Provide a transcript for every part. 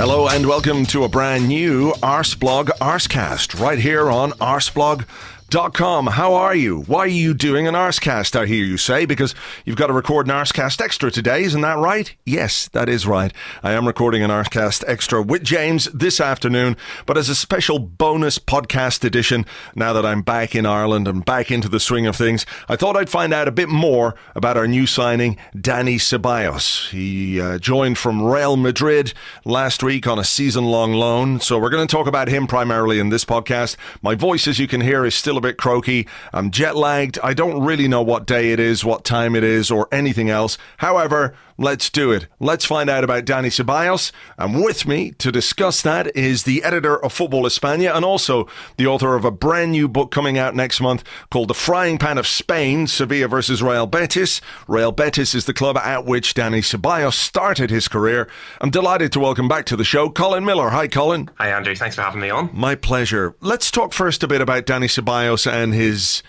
Hello and welcome to a brand new Arseblog Arsecast right here on Arseblog.com. How are you? Why are you doing an Arsecast, I hear you say? Because you've got to record an Arsecast Extra today, isn't that right? Yes, that is right. I am recording an Arsecast Extra with James this afternoon, but as a special bonus podcast edition, now that I'm back in Ireland and back into the swing of things, I thought I'd find out a bit more about our new signing, Dani Ceballos. He joined from Real Madrid last week on a season-long loan, so we're going to talk about him primarily in this podcast. My voice, as you can hear, is still a bit croaky. I'm jet lagged. I don't really know what day it is, what time it is, or anything else. However, let's do it. Let's find out about Dani Ceballos. And with me to discuss that is the editor of Football España and also the author of a brand new book coming out next month called The Frying Pan of Spain, Seville versus Real Betis. Real Betis is the club at which Dani Ceballos started his career. I'm delighted to welcome back to the show Colin Miller. Hi, Colin. Hi, Andrew. Thanks for having me on. My pleasure. Let's talk first a bit about Dani Ceballos and his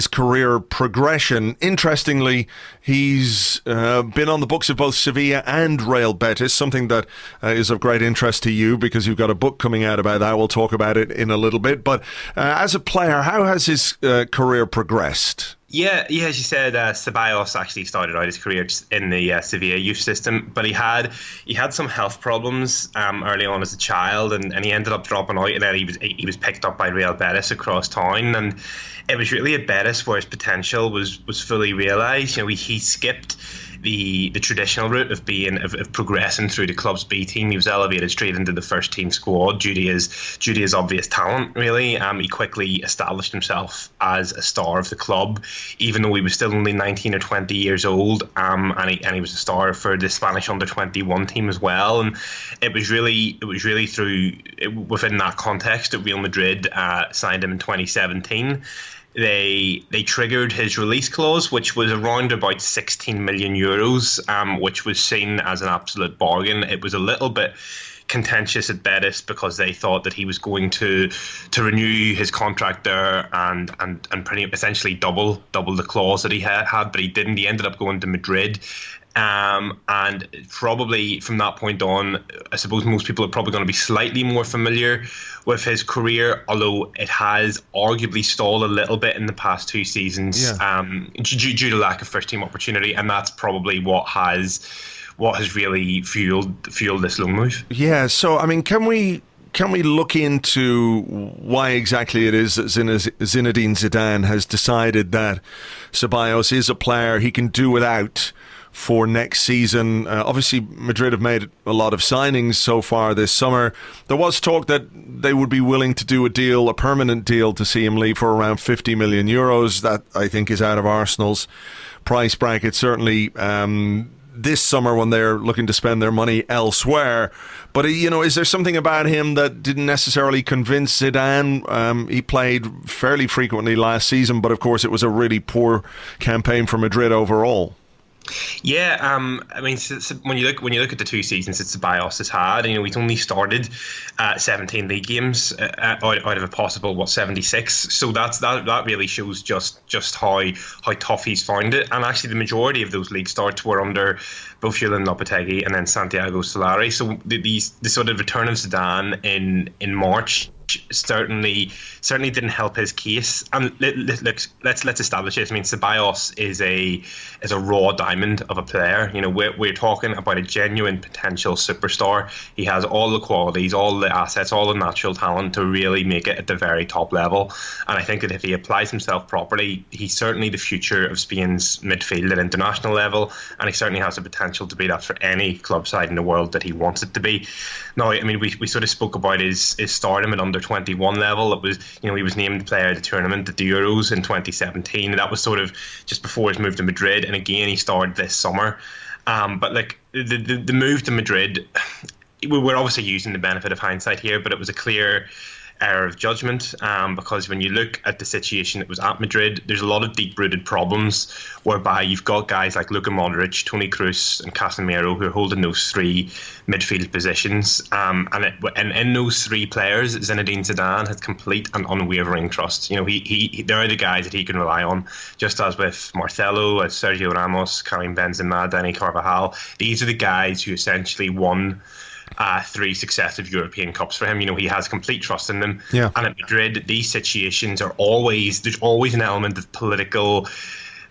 career progression. Interestingly, he's been on the books of both Sevilla and Real Betis, something that is of great interest to you because you've got a book coming out about that. We'll talk about it in a little bit. But as a player, how has his career progressed? Yeah, as you said, Ceballos actually started out his career in the Sevilla youth system, but he had some health problems early on as a child, and he ended up dropping out, and then he was picked up by Real Betis across town, and it was really at Betis where his potential was fully realised. You know, he skipped the traditional route of progressing through the club's B team. He was elevated straight into the first team squad due to his obvious talent. Really, he quickly established himself as a star of the club, even though he was still only 19 or 20 years old. And he was a star for the Spanish under-21 team as well. And it was really within that context that Real Madrid signed him in 2017. They triggered his release clause, which was around about 16 million euros, which was seen as an absolute bargain. It was a little bit contentious at Betis because they thought that he was going to renew his contract there and pretty essentially double the clause that he had, but he didn't. He ended up going to Madrid. And probably from that point on, I suppose most people are probably going to be slightly more familiar with his career, although it has arguably stalled a little bit in the past two seasons due to lack of first team opportunity, and that's probably what has really fueled this loan move. Yeah, so I mean, can we look into why exactly it is that Zinedine Zidane has decided that Ceballos is a player he can do without for next season? Obviously, Madrid have made a lot of signings so far this summer. There was talk that they would be willing to do a permanent deal to see him leave for around 50 million euros. That, I think, is out of Arsenal's price bracket, certainly this summer when they're looking to spend their money elsewhere. But, you know, is there something about him that didn't necessarily convince Zidane? He played fairly frequently last season, but of course it was a really poor campaign for Madrid overall. Yeah, I mean, when you look at the two seasons that Ceballos has had, you know, he's only started 17 league games out of a possible 76. So that really shows just how tough he's found it. And actually, the majority of those league starts were under both Julian Lopetegui and then Santiago Solari. So the sort of return of Zidane in March certainly didn't help his case. And let's establish this. I mean, Ceballos is a raw diamond of a player. You know, we're talking about a genuine potential superstar. He has all the qualities, all the assets, all the natural talent to really make it at the very top level. And I think that if he applies himself properly, he's certainly the future of Spain's midfield at international level, and he certainly has the potential to be that for any club side in the world that he wants it to be. Now, I mean, we sort of spoke about his stardom at under 21 level. It was, you know, he was named player of the tournament at the Euros in 2017. That was sort of just before his move to Madrid, and again he started this summer. But like the move to Madrid, we're obviously using the benefit of hindsight here, but it was a clear error of judgment, because when you look at the situation that was at Madrid, there's a lot of deep-rooted problems whereby you've got guys like Luka Modric, Toni Kroos and Casemiro who are holding those three midfield positions, and in those three players, Zinedine Zidane has complete and unwavering trust. You know, they're the guys that he can rely on, just as with Marcelo, as Sergio Ramos, Karim Benzema, Dani Carvajal. These are the guys who essentially won 3 successive European Cups for him. You know, he has complete trust in them. Yeah. And at Madrid, these situations are there's always an element of political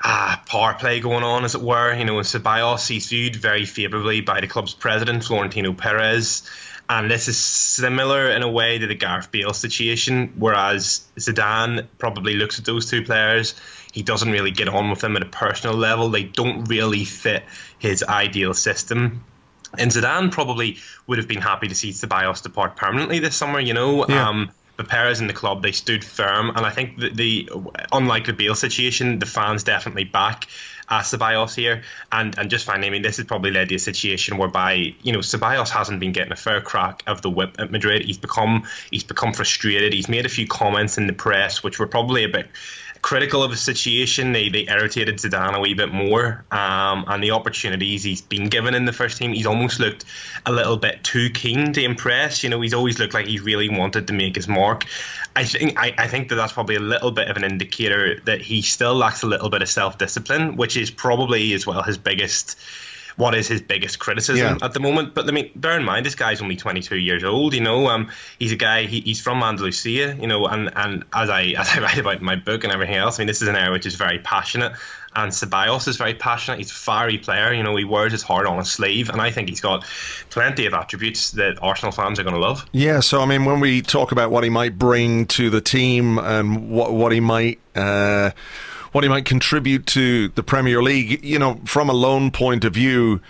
power play going on, as it were. You know, in Ceballos, he's viewed very favourably by the club's president, Florentino Perez. And this is similar in a way to the Gareth Bale situation, whereas Zidane probably looks at those two players. He doesn't really get on with them at a personal level. They don't really fit his ideal system. And Zidane probably would have been happy to see Ceballos depart permanently this summer, you know. Yeah. But Perez and the club, they stood firm. And I think that unlike the Bale situation, the fans definitely back Ceballos here. And just finally, I mean, this has probably led to a situation whereby, you know, Ceballos hasn't been getting a fair crack of the whip at Madrid. He's become frustrated. He's made a few comments in the press which were probably a bit critical of his situation. They irritated Zidane a wee bit more, and the opportunities he's been given in the first team, he's almost looked a little bit too keen to impress. You know, he's always looked like he really wanted to make his mark. I think that's probably a little bit of an indicator that he still lacks a little bit of self-discipline, which is probably as well his biggest criticism at the moment. But I mean, bear in mind, this guy's only 22 years old. You know, he's a guy. He's from Andalusia. You know, and as I write about in my book and everything else, I mean, this is an area which is very passionate. And Ceballos is very passionate. He's a fiery player. You know, he wears his heart on his sleeve, and I think he's got plenty of attributes that Arsenal fans are going to love. Yeah. So I mean, when we talk about what he might bring to the team and what he might contribute to the Premier League, you know, from a loan point of view,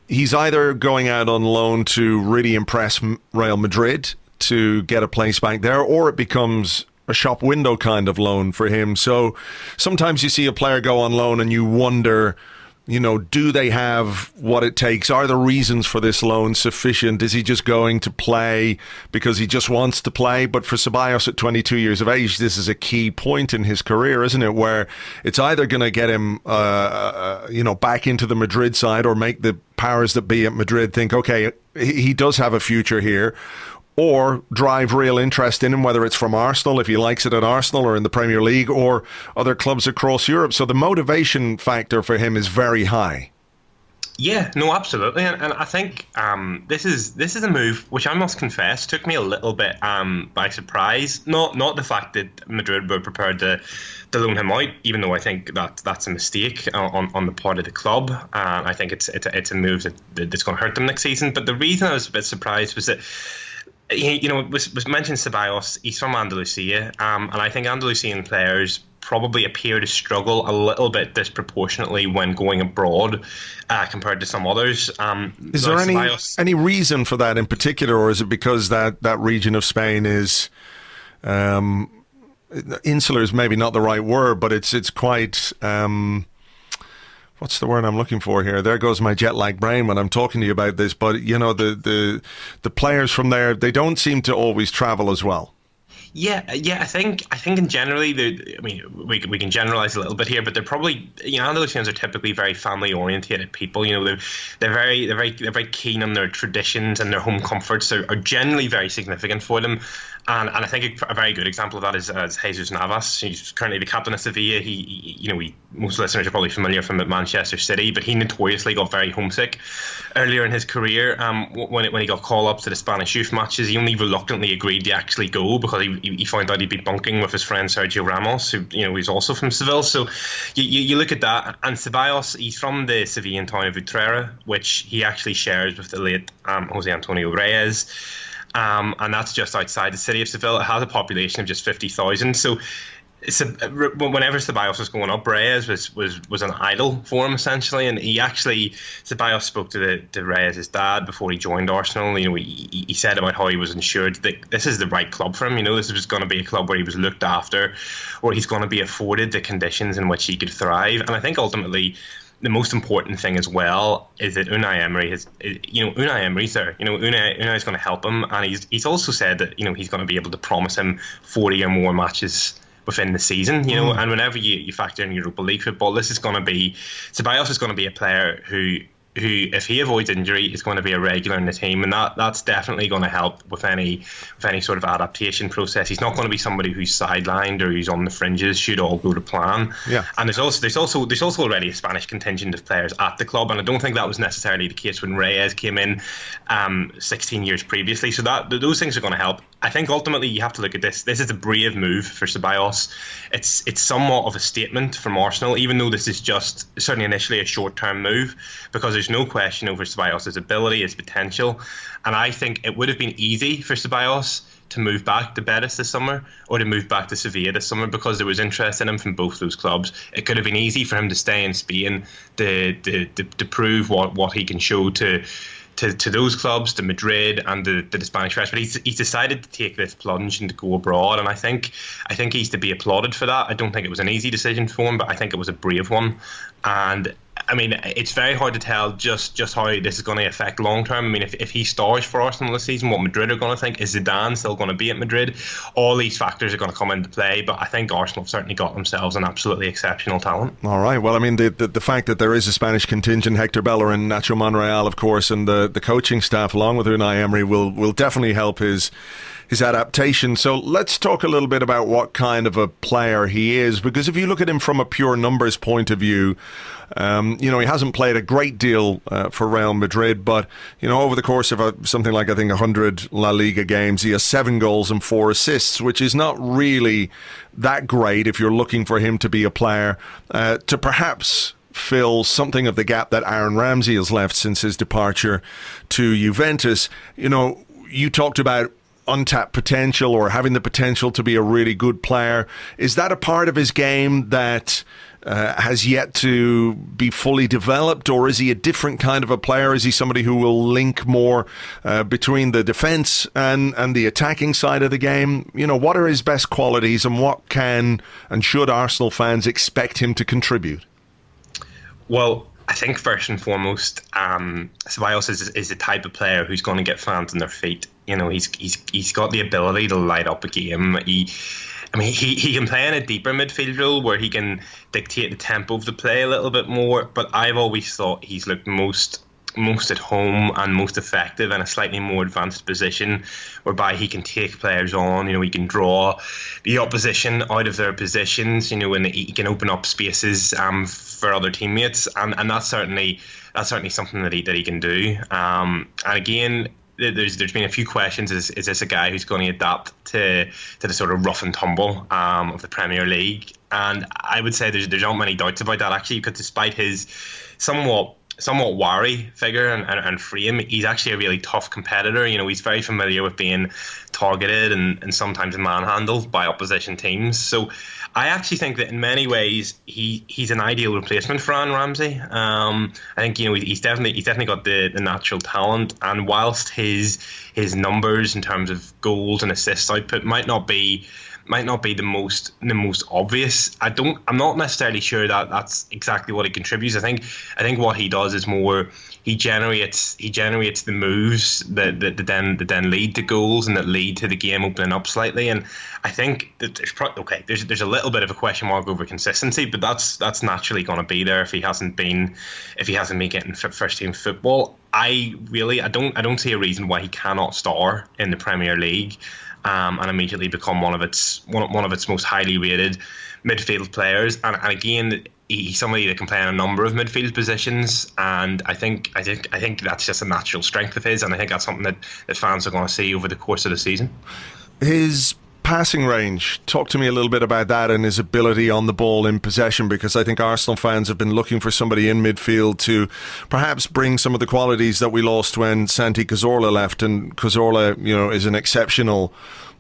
he's either going out on loan to really impress Real Madrid to get a place back there, or it becomes a shop window kind of loan for him. So sometimes you see a player go on loan and you wonder, you know, do they have what it takes? Are the reasons for this loan sufficient? Is he just going to play because he just wants to play? But for Ceballos at 22 years of age, this is a key point in his career, isn't it? Where it's either going to get him, back into the Madrid side, or make the powers that be at Madrid think, okay, he does have a future here, or drive real interest in him, whether it's from Arsenal, if he likes it at Arsenal, or in the Premier League, or other clubs across Europe. So the motivation factor for him is very high. Yeah, no, absolutely, and I think this is a move which I must confess took me a little bit by surprise. Not the fact that Madrid were prepared to loan him out, even though I think that's a mistake on the part of the club. I think it's a move that's going to hurt them next season. But the reason I was a bit surprised was that, you know, was mentioned Ceballos. He's from Andalusia, and I think Andalusian players probably appear to struggle a little bit disproportionately when going abroad compared to some others. Is there any reason for that in particular, or is it because that region of Spain is insular is maybe not the right word, but it's quite what's the word I'm looking for here? There goes my jet lag brain when I'm talking to you about this. But you know, the players from there, they don't seem to always travel as well. Yeah. I think in generally, I mean, we can generalize a little bit here, but they're probably, you know, Andalusians are typically very family oriented people. You know, they're very keen on their traditions, and their home comforts are generally very significant for them. And I think a very good example of that is Jesus Navas. He's currently the captain of Seville. Most listeners are probably familiar from at Manchester City, but he notoriously got very homesick earlier in his career. When he got called up to the Spanish youth matches, he only reluctantly agreed to actually go because he found out he'd be bunking with his friend Sergio Ramos, who, you know, he's also from Seville. So you look at that, and Ceballos, he's from the Sevillian town of Utrera, which he actually shares with the late Jose Antonio Reyes. And that's just outside the city of Seville. It has a population of just 50,000. So whenever Ceballos was going up, Reyes was an idol for him, essentially. And Ceballos spoke to Reyes' dad before he joined Arsenal. You know, he said about how he was ensured that this is the right club for him. You know, this was going to be a club where he was looked after, where he's going to be afforded the conditions in which he could thrive. And I think ultimately, the most important thing as well is that Unai Emery's there. You know, Unai's going to help him, and he's also said that, you know, he's going to be able to promise him 40 or more matches within the season. You know, and whenever you factor in Europa League football, Ceballos is going to be a player who who, if he avoids injury, is going to be a regular in the team, and that's definitely going to help with any sort of adaptation process. He's not going to be somebody who's sidelined or who's on the fringes should all go to plan. Yeah. And there's also already a Spanish contingent of players at the club, and I don't think that was necessarily the case when Reyes came in 16 years previously. So those things are going to help. I think ultimately you have to look at this. This is a brave move for Ceballos. It's somewhat of a statement from Arsenal, even though this is just certainly initially a short-term move, because there's no question over Ceballos' ability, his potential. And I think it would have been easy for Ceballos to move back to Betis this summer or to move back to Seville this summer, because there was interest in him from both those clubs. It could have been easy for him to stay in Spain to prove what he can show to those clubs, to Madrid and the Spanish press, but he's decided to take this plunge and to go abroad, and I think he's to be applauded for that. I don't think it was an easy decision for him, but I think it was a brave one. And I mean, it's very hard to tell just how this is going to affect long term. I mean, if he stars for Arsenal this season, what Madrid are going to think, is Zidane still going to be at Madrid? All these factors are going to come into play, but I think Arsenal have certainly got themselves an absolutely exceptional talent. All right. Well, I mean, the fact that there is a Spanish contingent, Hector Bellerin, Nacho Monreal, of course, and the coaching staff, along with Unai Emery, will definitely help his adaptation. So let's talk a little bit about what kind of a player he is, because if you look at him from a pure numbers point of view, he hasn't played a great deal for Real Madrid, but over the course of something like, I think, 100 La Liga games, he has 7 goals and 4 assists, which is not really that great if you're looking for him to be a player to perhaps fill something of the gap that Aaron Ramsey has left since his departure to Juventus. You talked about untapped potential, or having the potential to be a really good player. Is that a part of his game that has yet to be fully developed, or is he a different kind of a player? Is he somebody who will link more between the defence and the attacking side of the game? What are his best qualities, and what can and should Arsenal fans expect him to contribute? Well, I think first and foremost, Ceballos is the type of player who's going to get fans on their feet. He's got the ability to light up a game. He can play in a deeper midfield role where he can dictate the tempo of the play a little bit more. But I've always thought he's looked most at home and most effective in a slightly more advanced position, whereby he can take players on. He can draw the opposition out of their positions. And he can open up spaces for other teammates, and that's certainly something that he can do. And again, there's been a few questions. Is this a guy who's going to adapt to the sort of rough and tumble of the Premier League? And I would say there's not many doubts about that, actually, because despite his somewhat wary figure and frame, he's actually a really tough competitor. He's very familiar with being targeted and sometimes manhandled by opposition teams. So I actually think that in many ways he's an ideal replacement for Aaron Ramsey. I think he's definitely got the natural talent, and whilst his numbers in terms of goals and assist output might not be the most obvious, I'm not necessarily sure that that's exactly what he contributes. I think what he does is more he generates the moves that then lead to goals and that lead to the game opening up slightly. And I think that there's a little bit of a question mark over consistency, but that's naturally going to be there if he hasn't been getting first team football. I don't see a reason why he cannot star in the Premier League and immediately become one of its most highly rated midfield players. And again, he's somebody that can play in a number of midfield positions, and I think that's just a natural strength of his, and I think that's something that fans are going to see over the course of the season. His passing range, talk to me a little bit about that and his ability on the ball in possession, because I think Arsenal fans have been looking for somebody in midfield to perhaps bring some of the qualities that we lost when Santi Cazorla left. And Cazorla, is an exceptional,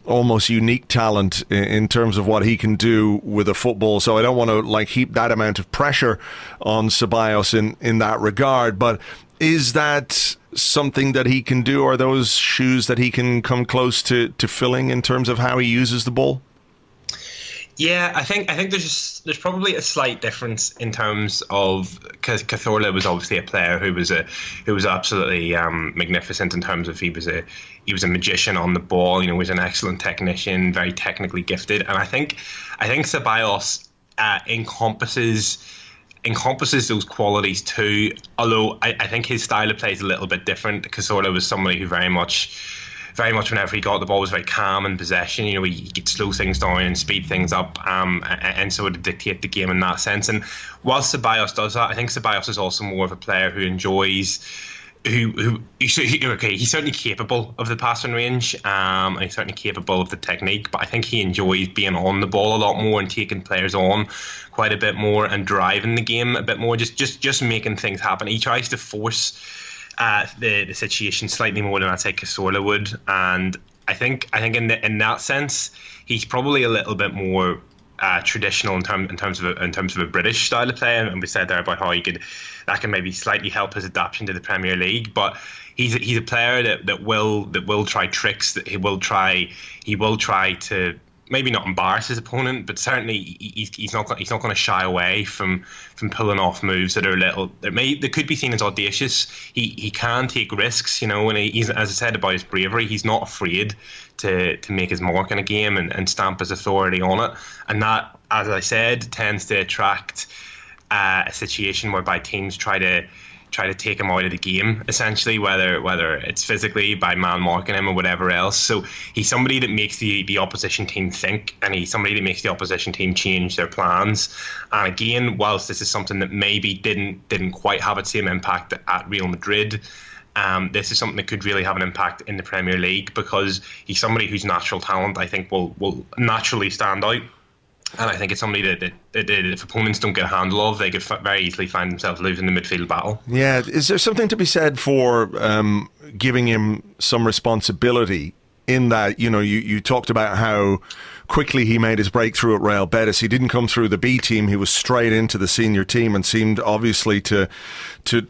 almost unique talent in terms of what he can do with a football. So I don't want to heap that amount of pressure on Ceballos in that regard. But is that something that he can do? Are those shoes that he can come close to filling in terms of how he uses the ball? Yeah, I think there's probably a slight difference in terms of, because Cazorla was obviously a player who was absolutely magnificent in terms of he was a magician on the ball. He was an excellent technician, very technically gifted, and I think Ceballos encompasses encompasses those qualities too. Although I think his style of play is a little bit different. Cazorla was somebody who very much whenever he got the ball was very calm in possession. You know, he could slow things down and speed things up, and sort of dictate the game in that sense. And whilst Ceballos does that, I think Ceballos is also more of a player who enjoys. He's certainly capable of the passing range, and he's certainly capable of the technique, but I think he enjoys being on the ball a lot more and taking players on quite a bit more and driving the game a bit more, just making things happen. He tries to force the situation slightly more than I'd say Cazorla would, and I think in that sense he's probably a little bit more traditional in terms of a British style of play, and we said there about how that can maybe slightly help his adaptation to the Premier League. But he's a player that will try tricks, that he will try to maybe not embarrass his opponent, but certainly he's not going to shy away from pulling off moves that are that could be seen as audacious. He can take risks, you know, and he's, as I said about his bravery, he's not afraid to make his mark in a game and stamp his authority on it, and that, as I said, tends to attract a situation whereby teams try to take him out of the game, essentially, whether it's physically by man marking him or whatever else. So he's somebody that makes the opposition team think, and he's somebody that makes the opposition team change their plans. And again, whilst this is something that maybe didn't quite have its same impact at Real Madrid, this is something that could really have an impact in the Premier League, because he's somebody whose natural talent, I think, will naturally stand out. And I think it's somebody that if opponents don't get a handle of, they could very easily find themselves losing the midfield battle. Yeah, is there something to be said for giving him some responsibility in that, you know, you talked about how quickly he made his breakthrough at Real Betis. He didn't come through the B team. He was straight into the senior team and seemed obviously to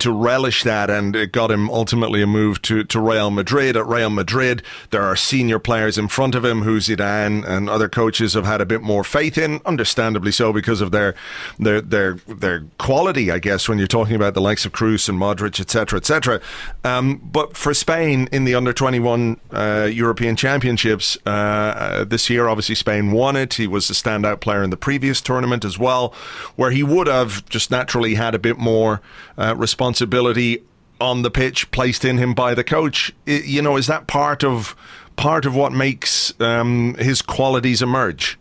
relish that, and it got him ultimately a move to Real Madrid. At Real Madrid, there are senior players in front of him who Zidane and other coaches have had a bit more faith in, understandably so, because of their quality, I guess, when you're talking about the likes of Kroos and Modric, etc., etc. But for Spain in the under-21 European Championships this year, obviously Spain won it. He was the standout player in the previous tournament as well, where he would have just naturally had a bit more responsibility on the pitch placed in him by the coach. You know, is that part of what makes his qualities emerge?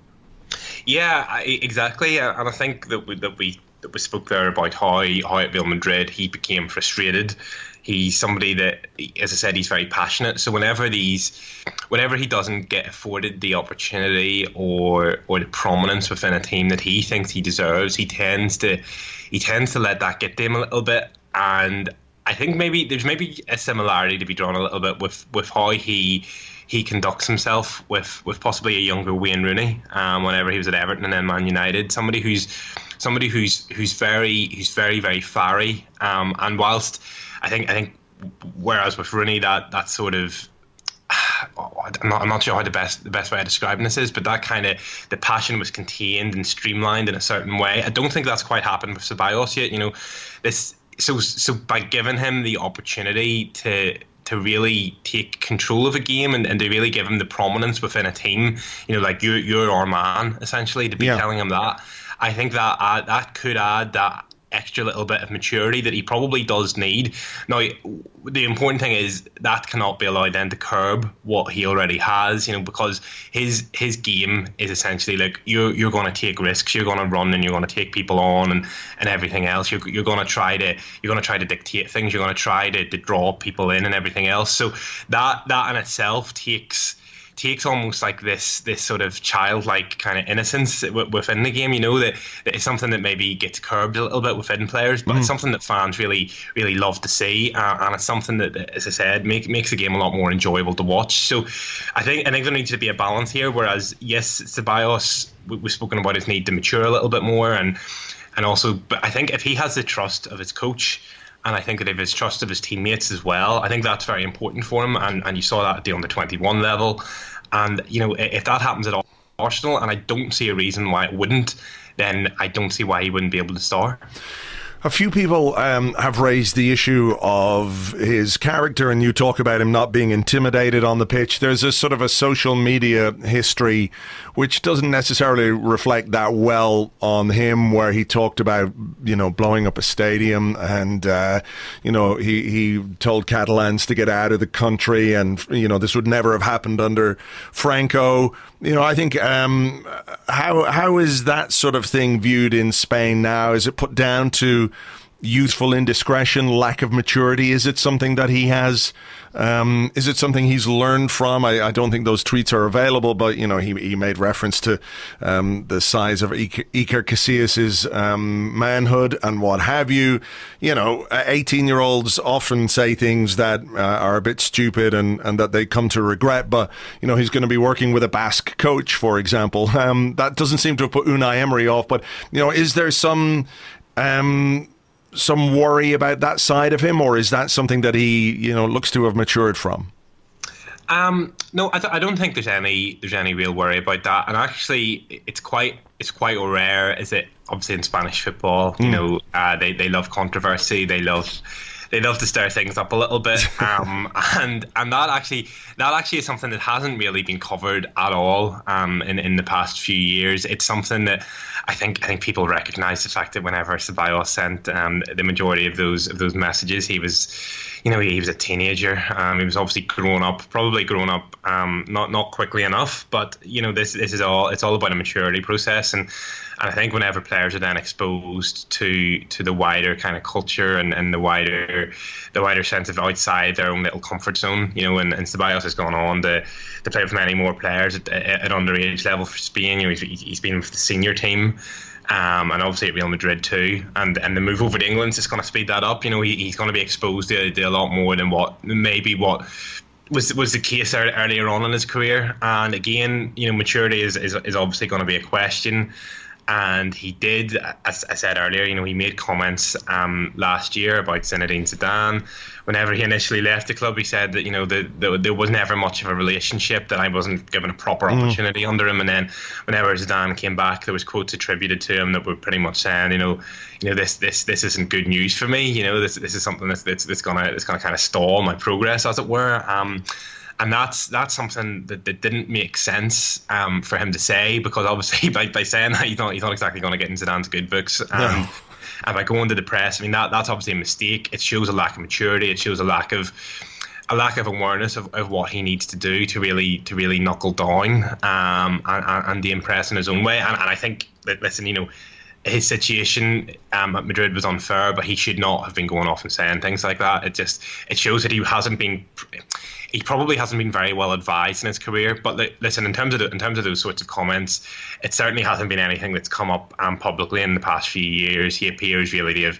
Yeah, exactly. And I think that we spoke there about how at Real Madrid he became frustrated. He's somebody that, as I said, he's very passionate. So whenever he doesn't get afforded the opportunity or the prominence within a team that he thinks he deserves, he tends to let that get to him a little bit. And I think there's a similarity to be drawn a little bit with how he conducts himself with possibly a younger Wayne Rooney whenever he was at Everton and then Man United. Somebody who's very very fiery. And whilst I think whereas with Rooney that sort of I'm not sure how the best way of describing this is, but that kind of the passion was contained and streamlined in a certain way. I don't think that's quite happened with Ceballos yet. You know, this so by giving him the opportunity to really take control of a game and to really give him the prominence within a team, you know, like you're our man, essentially, to be telling him that. I think that could add that extra little bit of maturity that he probably does need. Now, the important thing is that cannot be allowed then to curb what he already has, you know, because his game is essentially like you're going to take risks, you're going to run, and you're going to take people on and everything else. You're going to try to dictate things. You're going to try to draw people in and everything else. So that in itself takes almost like this sort of childlike kind of innocence within the game, you know, that it's something that maybe gets curbed a little bit within players, but it's something that fans really really love to see, and it's something that, as I said, makes the game a lot more enjoyable to watch. So I think there needs to be a balance here, whereas yes, Ceballos, we've spoken about his need to mature a little bit more, and also, but I think if he has the trust of his coach, and I think that if his trust of his teammates as well, I think that's very important for him. And you saw that at the under-21 level. And, you know, if that happens at Arsenal, and I don't see a reason why it wouldn't, then I don't see why he wouldn't be able to start. A few people have raised the issue of his character, and you talk about him not being intimidated on the pitch. There's a sort of a social media history which doesn't necessarily reflect that well on him, where he talked about, blowing up a stadium, and, he told Catalans to get out of the country, and, this would never have happened under Franco. I think how is that sort of thing viewed in Spain now? Is it put down to youthful indiscretion, lack of maturity? Is it something that he has? Is it something he's learned from? I don't think those tweets are available, but he made reference to the size of Iker Casillas's manhood and what have you. 18-year-olds often say things that are a bit stupid and that they come to regret. But he's going to be working with a Basque coach, for example. That doesn't seem to have put Unai Emery off. But is there some worry about that side of him, or is that something that he looks to have matured from? No, I don't think there's any real worry about that. And actually, it's quite rare. Is it obviously in Spanish football? They love controversy. They love to stir things up a little bit. And that actually is something that hasn't really been covered at all in the past few years. It's something that I think people recognise the fact that whenever Ceballos sent the majority of those messages, he was a teenager. He was obviously probably grown up, not quickly enough. But this is all about a maturity process, and I think whenever players are then exposed to the wider kind of culture and the wider sense of outside their own little comfort zone, and Ceballos has gone on to play with many more players at underage level for Spain. He's been with the senior team. And obviously at Real Madrid too, and the move over to England is just going to speed that up. He's going to be exposed to a lot more than what was the case earlier on in his career. And again, maturity is obviously going to be a question. And he did, as I said earlier, he made comments last year about Zinedine Zidane. Whenever he initially left the club, he said that there was never much of a relationship, that I wasn't given a proper opportunity under him. And then whenever Zidane came back, there was quotes attributed to him that were pretty much saying, this isn't good news for me. This is something that's gonna kind of stall my progress, as it were. And that's something that didn't make sense for him to say, because obviously by saying that, he's not exactly going to get in Zidane's good books. And by going to the press, that's obviously a mistake. It shows a lack of maturity. It shows a lack of awareness of what he needs to do to really knuckle down and impress in his own way. And I think that, listen, his situation at Madrid was unfair, but he should not have been going off and saying things like that. It shows that he probably hasn't been very well advised in his career. But listen, in terms of those sorts of comments, it certainly hasn't been anything that's come up publicly in the past few years. He appears really to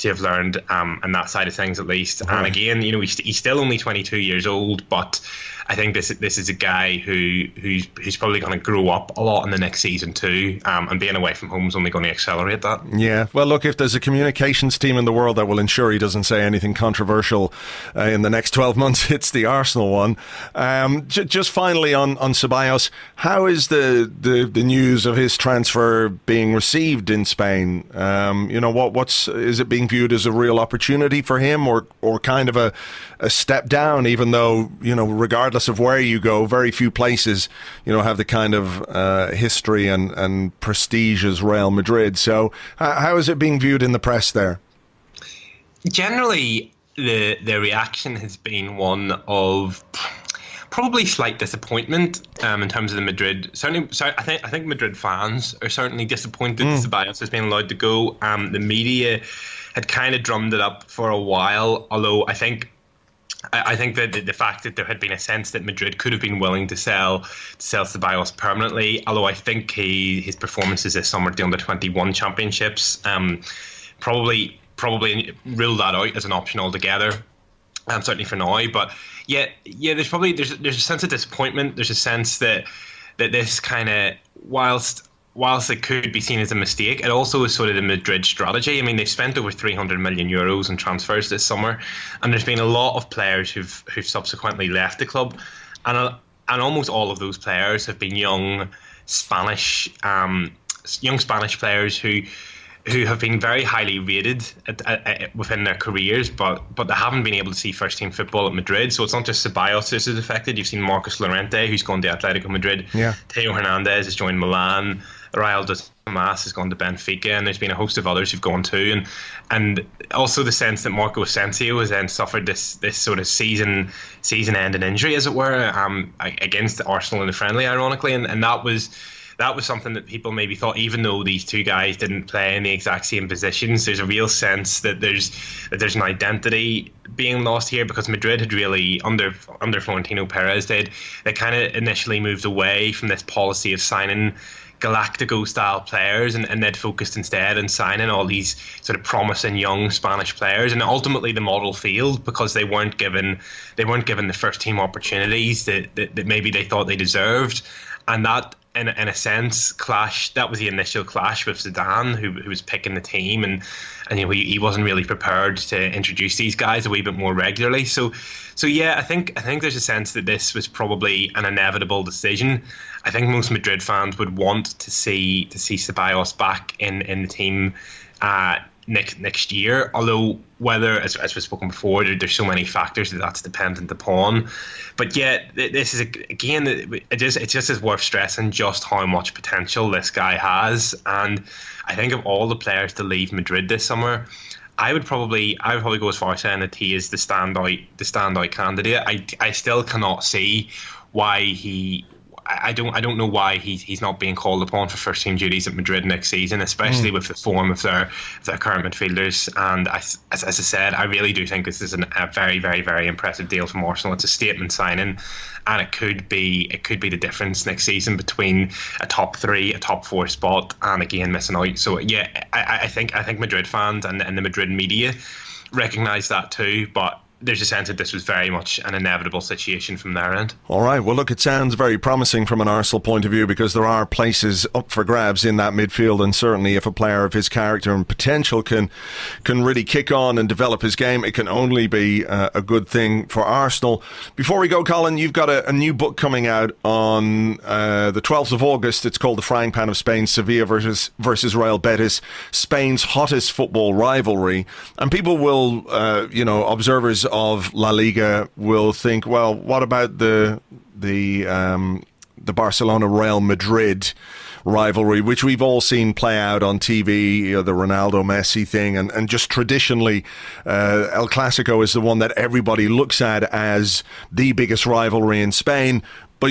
have learned on that side of things, at least. Mm-hmm. And again, he's still only 22 years old, but I think this is a guy who's probably going to grow up a lot in the next season too, and being away from home is only going to accelerate that. Yeah, well, look, if there's a communications team in the world that will ensure he doesn't say anything controversial in the next 12 months, it's the Arsenal one. Just finally on Ceballos, how is the news of his transfer being received in Spain? Is it being viewed as a real opportunity for him, or kind of a step down, even though, regardless of where you go, very few places, have the kind of history and prestige as Real Madrid. So how is it being viewed in the press there? Generally, the reaction has been one of probably slight disappointment in terms of the Madrid. Certainly, I think Madrid fans are certainly disappointed that Ceballos has been allowed to go. The media had kind of drummed it up for a while, although I think that the fact that there had been a sense that Madrid could have been willing to sell Ceballos permanently, although I think his performances this summer at the Under-21 Championships probably ruled that out as an option altogether, certainly for now. But yeah, there's a sense of disappointment. There's a sense that this kind of, whilst it could be seen as a mistake, it also is sort of the Madrid strategy. They've spent over 300 million euros in transfers this summer, and there's been a lot of players who've subsequently left the club, and almost all of those players have been young Spanish players who who have been very highly rated within their careers, but they haven't been able to see first team football at Madrid. So it's not just Ceballos this is affected. You've seen Marcos Llorente, who's gone to Atletico Madrid. Yeah. Teo Hernandez has joined Milan. Raul de Tomas has gone to Benfica, and there's been a host of others who've gone too. And also the sense that Marco Asensio has then suffered this sort of season-ending injury, as it were, against Arsenal in the friendly, ironically, and that was something that people maybe thought, even though these two guys didn't play in the exact same positions, there's a real sense that there's an identity being lost here, because Madrid had really, under Florentino Perez, they kind of initially moved away from this policy of signing Galactico-style players, and they'd focused instead on signing all these sort of promising young Spanish players, and ultimately the model failed because they weren't given the first team opportunities that maybe they thought they deserved, and that, in a sense, that was the initial clash with Zidane, who was picking the team, and he wasn't really prepared to introduce these guys a wee bit more regularly. So yeah, I think there's a sense that this was probably an inevitable decision. I think most Madrid fans would want to see Ceballos back in the team next year, although whether, as we've spoken before, there's so many factors that's dependent upon. But yet, this is, again, it just is worth stressing just how much potential this guy has. And I think of all the players to leave Madrid this summer, I would probably go as far as saying that he is the standout candidate. I still cannot see why I don't know why he's not being called upon for first team duties at Madrid next season, especially with the form of their current midfielders. And as I said, I really do think this is a very, very, very impressive deal from Arsenal. It's a statement signing, and it could be the difference next season between a top 3, a top 4 spot, and again missing out. So yeah, I think Madrid fans and the Madrid media recognise that too, but there's a sense that this was very much an inevitable situation from their end. All right. Well, look, it sounds very promising from an Arsenal point of view, because there are places up for grabs in that midfield, and certainly if a player of his character and potential can really kick on and develop his game, it can only be a good thing for Arsenal. Before we go, Colin, you've got a new book coming out on the 12th of August. It's called The Frying Pan of Spain, Sevilla versus Real Betis, Spain's hottest football rivalry. And people will, observers of La Liga will think, well, what about the Barcelona Real Madrid rivalry, which we've all seen play out on TV, the Ronaldo Messi thing, and just traditionally El Clasico is the one that everybody looks at as the biggest rivalry in Spain. But,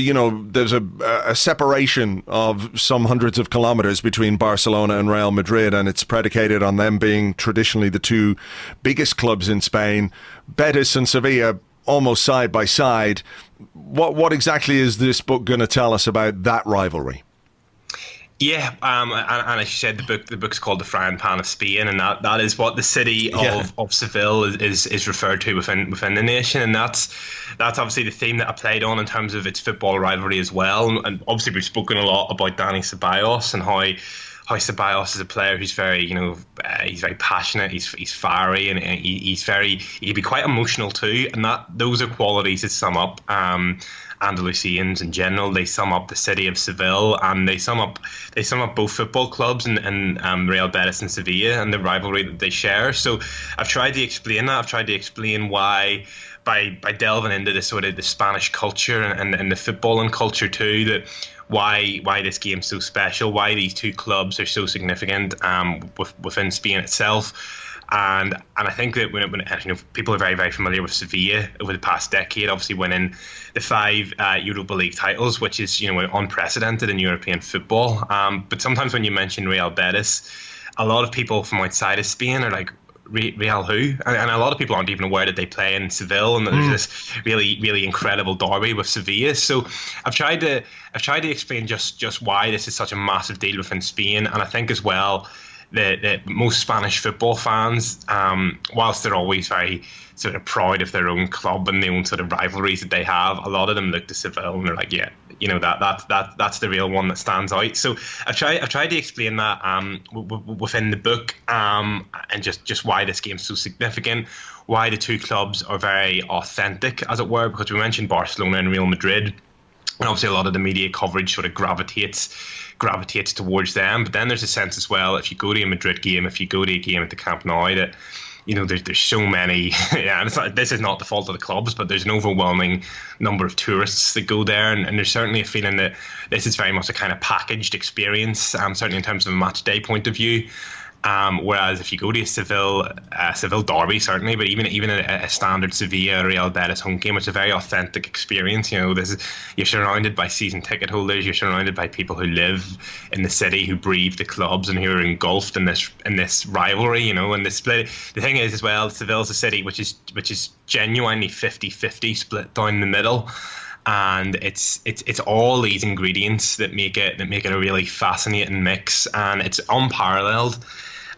there's a separation of some hundreds of kilometres between Barcelona and Real Madrid, and it's predicated on them being traditionally the two biggest clubs in Spain. Betis and Sevilla almost side by side. What exactly is this book going to tell us about that rivalry? Yeah, and as you said, the book's called The Frying Pan of Spain, and that is what the city of Seville is referred to within the nation, and that's obviously the theme that I played on in terms of its football rivalry as well. And obviously we've spoken a lot about Dani Ceballos and how Ceballos is a player who's very, he's very passionate, he's fiery, and he can be quite emotional too, and those are qualities that sum up Andalusians in general. They sum up the city of Seville, and they sum up both football clubs and Real Betis and Sevilla and the rivalry that they share. So I've tried to explain that. I've tried to explain why, by delving into this sort of the Spanish culture and the footballing culture too, that why this game's so special, why these two clubs are so significant within Spain itself. And I think that when people are very, very familiar with Sevilla over the past decade, obviously winning the 5 Europa League titles, which is unprecedented in European football. But sometimes when you mention Real Betis, a lot of people from outside of Spain are like, Real who? And a lot of people aren't even aware that they play in Seville, and that there's this really, really incredible derby with Sevilla. So I've tried to explain just why this is such a massive deal within Spain, and I think as well that most Spanish football fans, whilst they're always very sort of proud of their own club and the own sort of rivalries that they have, a lot of them look to Seville and they're like, yeah, that's the real one that stands out. So I've tried to explain that within the book, and just why this game's so significant, why the two clubs are very authentic, as it were, because we mentioned Barcelona and Real Madrid. And obviously a lot of the media coverage sort of gravitates towards them. But then there's a sense as well, if you go to a Madrid game, if you go to a game at the Camp Nou, that there's so many. Yeah, this is not the fault of the clubs, but there's an overwhelming number of tourists that go there, and there's certainly a feeling that this is very much a kind of packaged experience, certainly in terms of a match day point of view. Whereas if you go to a Seville derby, certainly, but even a standard Sevilla or Real Betis home game, it's a very authentic experience. You're surrounded by season ticket holders, you're surrounded by people who live in the city, who breathe the clubs, and who are engulfed in this rivalry. And the split. The thing is, as well, Seville's a city which is genuinely 50-50 split down the middle. And it's all these ingredients that make it a really fascinating mix, and it's unparalleled.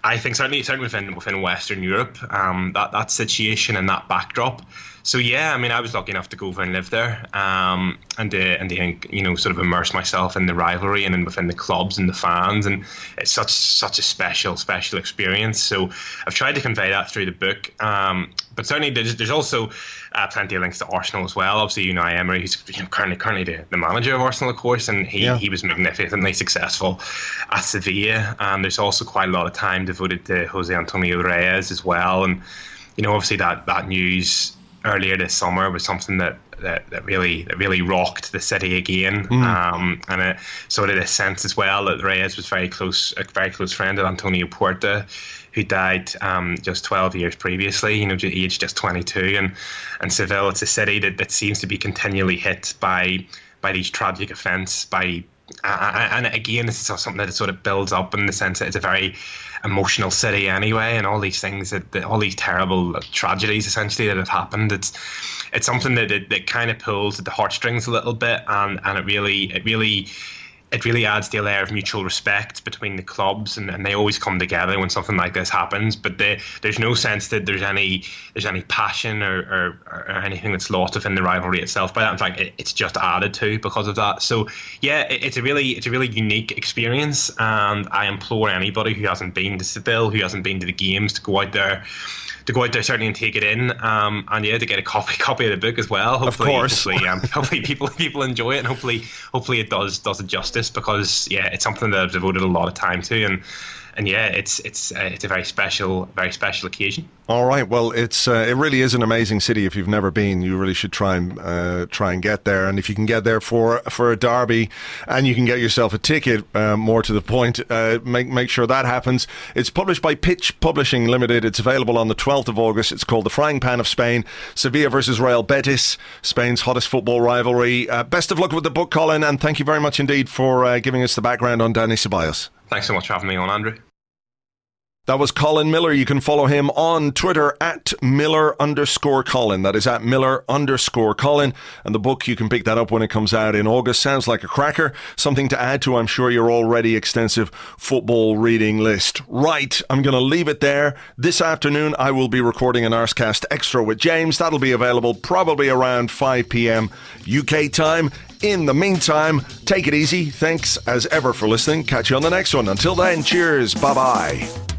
I think certainly within Western Europe, that situation and that backdrop. So yeah, I mean, I was lucky enough to go over and live there, and sort of immerse myself in the rivalry and then within the clubs and the fans, and it's such a special experience. So I've tried to convey that through the book, but certainly there's also plenty of links to Arsenal as well. Obviously, Unai Emery, who's currently the manager of Arsenal, of course, and he was magnificently successful at Sevilla. There's also quite a lot of time devoted to Jose Antonio Reyes as well, and obviously that news earlier this summer was something that really rocked the city again, and it sort of this sense as well that Reyes was a very close friend of Antonio Puerta, who died just 12 years previously, aged just 22, and Seville, it's a city that seems to be continually hit by these tragic events, and again, this is something that sort of builds up in the sense that it's a very emotional city anyway, and all these things all these terrible tragedies essentially that have happened. It's something that kind of pulls at the heartstrings a little bit, and it really adds to a layer of mutual respect between the clubs, and they always come together when something like this happens. But there's no sense that there's any passion or anything that's lost within the rivalry itself. By that, in fact, it's just added to because of that. So yeah, it's a really unique experience, and I implore anybody who hasn't been to Seville, who hasn't been to the games, to go out there certainly and take it in, and to get a copy of the book as well. Hopefully, of course. Hopefully people enjoy it, and hopefully it does it justice, because it's something that I've devoted a lot of time to, and it's a very special occasion. All right, well, it really is an amazing city. If you've never been, you really should try and get there. And if you can get there for a derby, and you can get yourself a ticket, more to the point, make sure that happens. It's published by Pitch Publishing Limited. It's available on the 12th of August. It's called The Frying Pan of Spain: Sevilla versus Real Betis, Spain's hottest football rivalry. Best of luck with the book, Colin, and thank you very much indeed for giving us the background on Dani Ceballos. Thanks so much for having me on, Andrew. That was Colin Miller. You can follow him on Twitter at Miller_Colin. That is at Miller_Colin. And the book, you can pick that up when it comes out in August. Sounds like a cracker. Something to add to, I'm sure, your already extensive football reading list. Right, I'm going to leave it there. This afternoon, I will be recording an Arsecast Extra with James. That'll be available probably around 5 p.m. UK time. In the meantime, take it easy. Thanks as ever for listening. Catch you on the next one. Until then, cheers. Bye-bye.